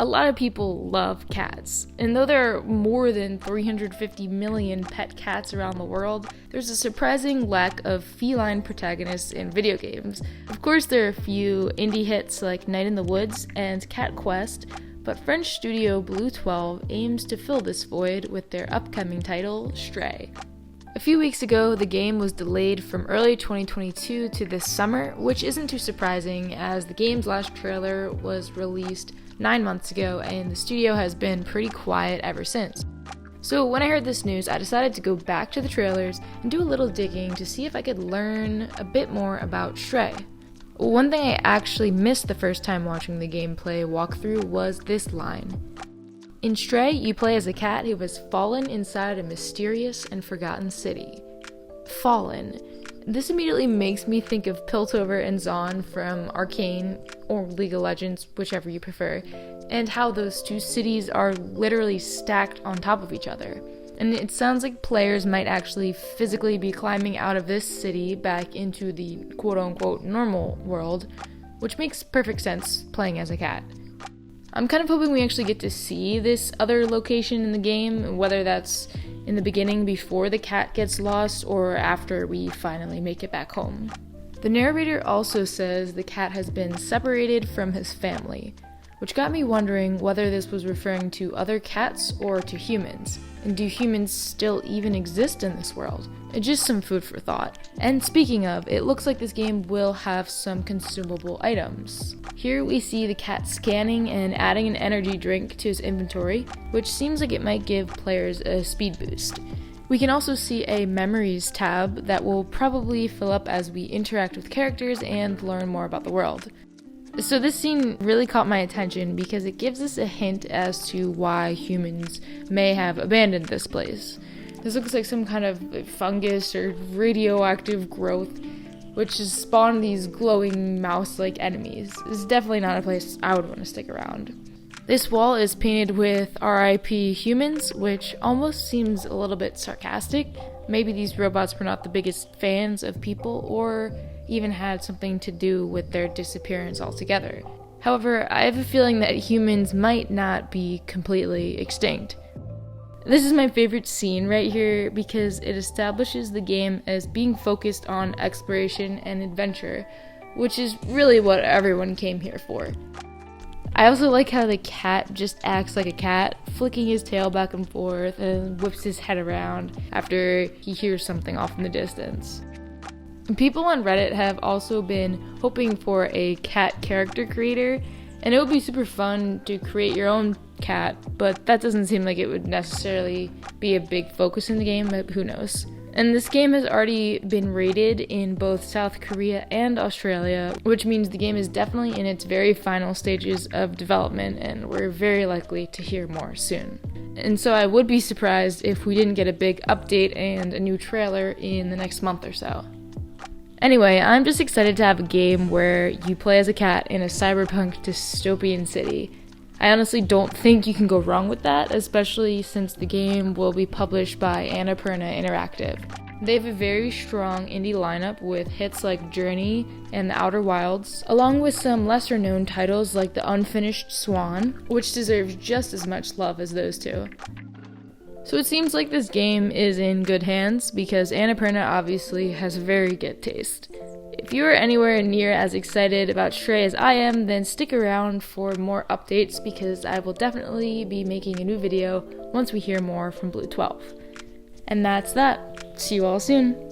A lot of people love cats, and though there are more than 350 million pet cats around the world, there's a surprising lack of feline protagonists in video games. Of course, there are a few indie hits like Night in the Woods and Cat Quest, but French studio BlueTwelve aims to fill this void with their upcoming title, Stray. A few weeks ago, the game was delayed from early 2022 to this summer, which isn't too surprising as the game's last trailer was released 9 months ago and the studio has been pretty quiet ever since. So when I heard this news, I decided to go back to the trailers and do a little digging to see if I could learn a bit more about Stray. One thing I actually missed the first time watching the gameplay walkthrough was this line. In Stray, you play as a cat who has fallen inside a mysterious and forgotten city. Fallen. This immediately makes me think of Piltover and Zaun from Arcane, or League of Legends, whichever you prefer, and how those two cities are literally stacked on top of each other. And it sounds like players might actually physically be climbing out of this city back into the quote-unquote normal world, which makes perfect sense playing as a cat. I'm kind of hoping we actually get to see this other location in the game, whether that's in the beginning before the cat gets lost or after we finally make it back home. The narrator also says the cat has been separated from his family, which got me wondering whether this was referring to other cats or to humans. And do humans still even exist in this world? Just some food for thought. And speaking of, it looks like this game will have some consumable items. Here we see the cat scanning and adding an energy drink to his inventory, which seems like it might give players a speed boost. We can also see a memories tab that will probably fill up as we interact with characters and learn more about the world. So this scene really caught my attention because it gives us a hint as to why humans may have abandoned this place. This looks like some kind of fungus or radioactive growth, which has spawned these glowing mouse-like enemies. This is definitely not a place I would want to stick around. This wall is painted with RIP humans, which almost seems a little bit sarcastic. Maybe these robots were not the biggest fans of people, or even had something to do with their disappearance altogether. However, I have a feeling that humans might not be completely extinct. This is my favorite scene right here because it establishes the game as being focused on exploration and adventure, which is really what everyone came here for. I also like how the cat just acts like a cat, flicking his tail back and forth and whips his head around after he hears something off in the distance. People on Reddit have also been hoping for a cat character creator, and it would be super fun to create your own cat, but that doesn't seem like it would necessarily be a big focus in the game, but who knows. And this game has already been rated in both South Korea and Australia, which means the game is definitely in its very final stages of development, and we're very likely to hear more soon. And so I would be surprised if we didn't get a big update and a new trailer in the next month or so. Anyway, I'm just excited to have a game where you play as a cat in a cyberpunk dystopian city. I honestly don't think you can go wrong with that, especially since the game will be published by Annapurna Interactive. They have a very strong indie lineup with hits like Journey and The Outer Wilds, along with some lesser known titles like The Unfinished Swan, which deserves just as much love as those two. So it seems like this game is in good hands because Annapurna obviously has very good taste. If you are anywhere near as excited about Stray as I am, then stick around for more updates because I will definitely be making a new video once we hear more from BlueTwelve. And that's that. See you all soon.